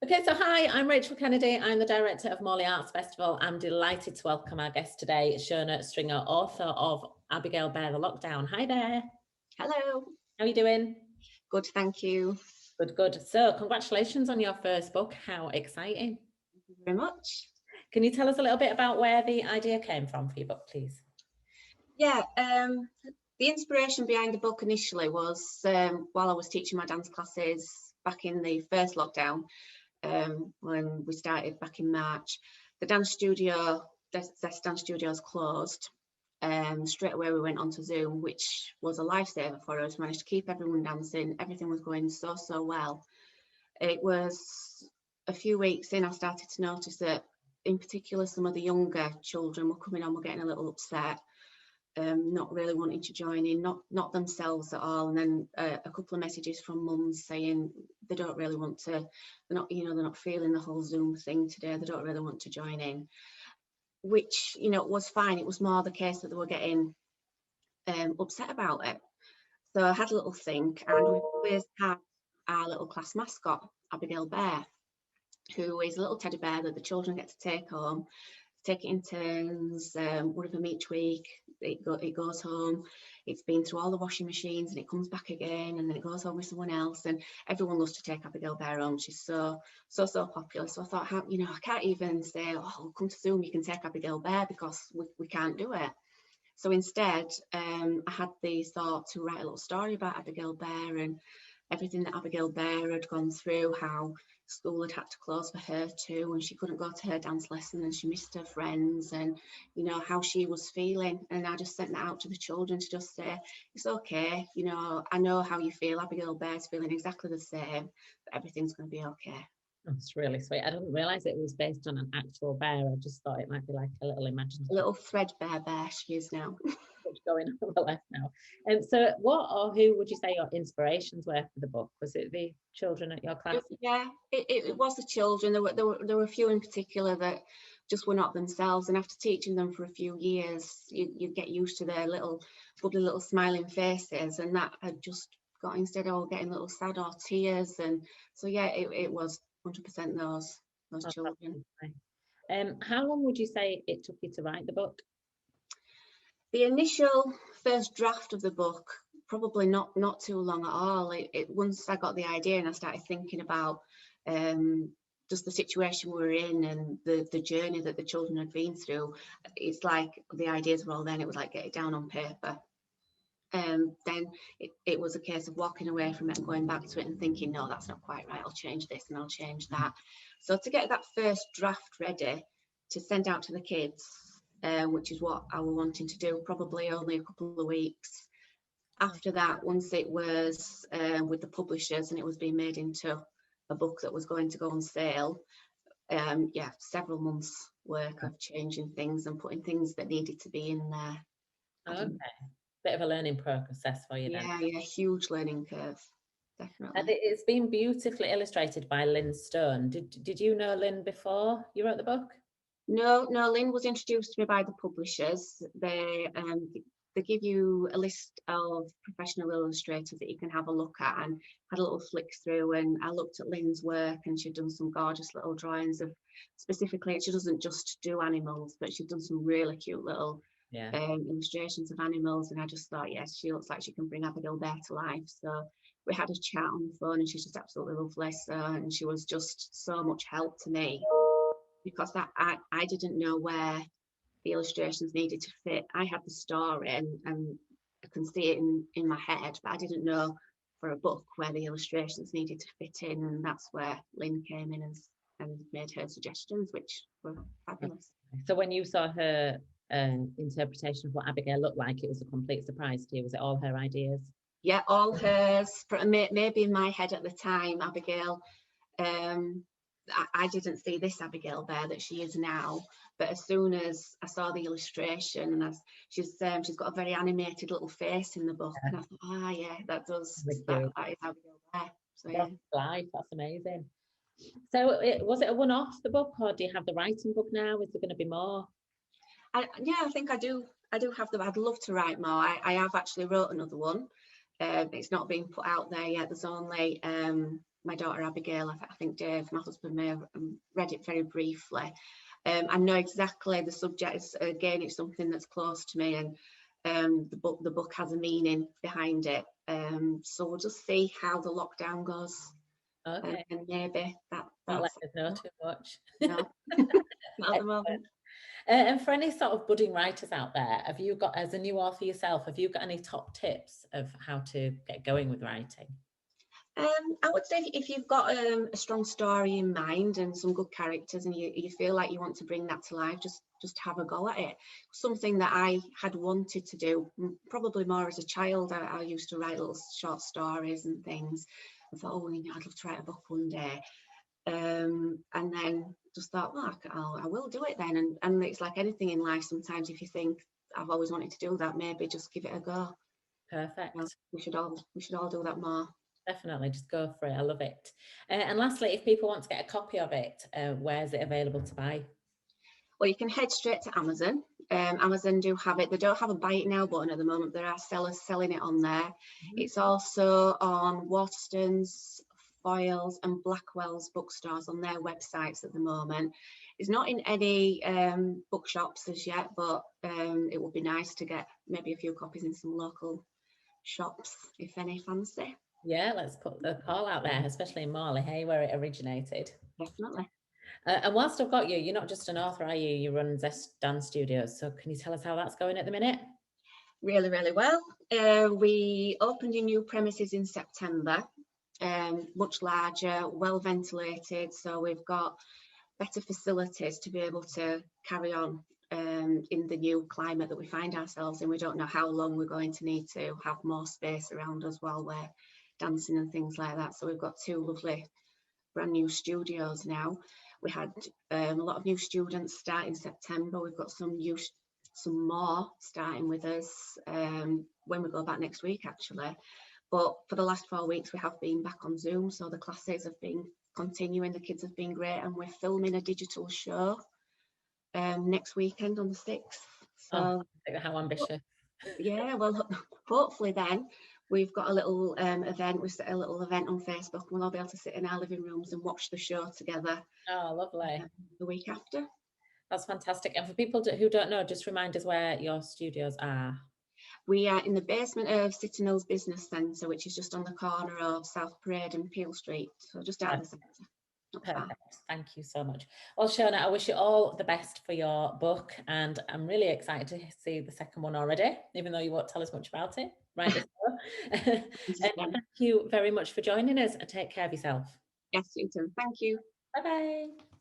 Okay, so hi, I'm Rachael Kennedy. I'm the director of Morley Arts Festival. I'm delighted to welcome our guest today, Shona Stringer, author of Abigail Bear The Lockdown. Hi there. Hello. How are you doing? Good, thank you. Good, good. So congratulations on your first book. How exciting. Thank you very much. Can you tell us a little bit about where the idea came from for your book, please? Yeah, the inspiration behind the book initially was while I was teaching my dance classes back in the first lockdown, when we started back in March. The dance studio, Zest Dance Studios closed. Straight away we went onto Zoom, which was a lifesaver for us. Managed to keep everyone dancing. Everything was going so well. It was a few weeks in I started to notice that in particular some of the younger children were coming on, were getting a little upset, not really wanting to join in, not themselves at all. And then a couple of messages from mums saying they don't really want to, they're not feeling the whole Zoom thing today, they don't really want to join in, which was fine. It was more the case that they were getting upset about it. So I had a little think, and we've always had our little class mascot, Abigail Bear, who is a little teddy bear that the children get to take home, take it in turns, one of them each week. It goes home, it's been through all the washing machines and it comes back again, and then it goes home with someone else, and everyone loves to take Abigail Bear home. She's so popular. So I thought, I can't even say, oh, come to Zoom, you can take Abigail Bear, because we can't do it. So instead, I had the thought to write a little story about Abigail Bear and everything that Abigail Bear had gone through, how school had had to close for her too, and she couldn't go to her dance lesson, and she missed her friends, and how she was feeling. And I just sent that out to the children to just say, it's okay, I know how you feel. Abigail Bear's feeling exactly the same, but everything's going to be okay. That's really sweet. I didn't realise it was based on an actual bear. I just thought it might be like a little imaginative. A little threadbare bear she is now. Going on the left now. And so what or who would you say your inspirations were for the book? Was it the children at your class? Yeah, it was the children. There were a few in particular that just were not themselves, and after teaching them for a few years, you get used to their little bubbly little smiling faces, and that had just got, instead of getting little sad or tears. And so yeah, it was 100% those children. How long would you say it took you to write the book? The initial first draft of the book, probably not too long at all. Once I got the idea and I started thinking about just the situation we were in and the journey that the children had been through, it's like the ideas were all then. It was like, get it down on paper. Then it was a case of walking away from it and going back to it and thinking, no, that's not quite right, I'll change this and I'll change that. So to get that first draft ready to send out to the kids, which is what I was wanting to do, probably only a couple of weeks. After that, once it was with the publishers and it was being made into a book that was going to go on sale, several months work of changing things and putting things that needed to be in there. Okay, bit of a learning process for you then. Yeah, huge learning curve, definitely. And it's been beautifully illustrated by Lynn Stone. Did you know Lynn before you wrote the book? No, Lynn was introduced to me by the publishers. They give you a list of professional illustrators that you can have a look at, and had a little flick through, and I looked at Lynn's work, and she'd done some gorgeous little drawings of, specifically, she doesn't just do animals, but she's done some really cute little illustrations of animals, and I just thought, yes, she looks like she can bring Abigail Bear to life. So we had a chat on the phone, and she's just absolutely lovely. So, and she was just so much help to me, because that I didn't know where the illustrations needed to fit. I had the story and I can see it in my head, but I didn't know for a book where the illustrations needed to fit in, and that's where Lynn came in and made her suggestions, which were fabulous. So when you saw her interpretation of what Abigail looked like, it was a complete surprise to you? Was it all her ideas? Yeah, all hers. Maybe in my head at the time, Abigail, I didn't see this Abigail Bear that she is now, but as soon as I saw the illustration, and she's got a very animated little face in the book, and I thought, that is Abigail Bear. So yeah, that's amazing. So was it a one-off, the book, or do you have the writing book now? Is there going to be more? I think I do have them. I'd love to write more. I have actually wrote another one. It's not being put out there yet. There's only my daughter Abigail, I think Dave, my husband, may have read it very briefly. I know exactly the subject. Again, it's something that's close to me, and the book has a meaning behind it. So we'll just see how the lockdown goes. Okay. And maybe not let us know too much. No, not at the moment. And for any sort of budding writers out there, have you got, as a new author yourself, have you got any top tips of how to get going with writing? I would say if you've got a strong story in mind and some good characters, and you feel like you want to bring that to life, just have a go at it. Something that I had wanted to do, probably more as a child. I used to write little short stories and things. I thought, oh, I'd love to write a book one day. And then just thought, well, I will do it then. And it's like anything in life. Sometimes if you think, I've always wanted to do that, maybe just give it a go. Perfect. You know, we should all do that more. Definitely, just go for it. I love it. And lastly, if people want to get a copy of it, where's it available to buy? Well, you can head straight to Amazon. Amazon do have it. They don't have a buy it now button at the moment. There are sellers selling it on there. It's also on Waterstones, Foyles and Blackwell's bookstores on their websites at the moment. It's not in any bookshops as yet, but it would be nice to get maybe a few copies in some local shops, if any fancy. Yeah, let's put the call out there, especially in Morley, hey, where it originated. Definitely. And whilst I've got you, you're not just an author, are you? You run Zest Dance Studios. So can you tell us how that's going at the minute? Really, really well. We opened in new premises in September, much larger, well ventilated. So we've got better facilities to be able to carry on in the new climate that we find ourselves in. We don't know how long we're going to need to have more space around us while we're dancing and things like that. So we've got 2 lovely brand new studios now. We had a lot of new students start in September. We've got some more starting with us when we go back next week, actually. But for the last 4 weeks, we have been back on Zoom. So the classes have been continuing. The kids have been great. And we're filming a digital show next weekend on the 6th. So how ambitious. Yeah, well, hopefully then we've got a little event. We set a little event on Facebook. We'll all be able to sit in our living rooms and watch the show together. Oh, lovely. The week after. That's fantastic. And for people who don't know, just remind us where your studios are. We are in the basement of City Mills Business Centre, which is just on the corner of South Parade and Peel Street. So just out of the centre. Perfect. Thank you so much. Well, Shona, I wish you all the best for your book, and I'm really excited to see the second one already, even though you won't tell us much about it right this and thank you very much for joining us, and take care of yourself. Yes, you too. Thank you. Bye-bye.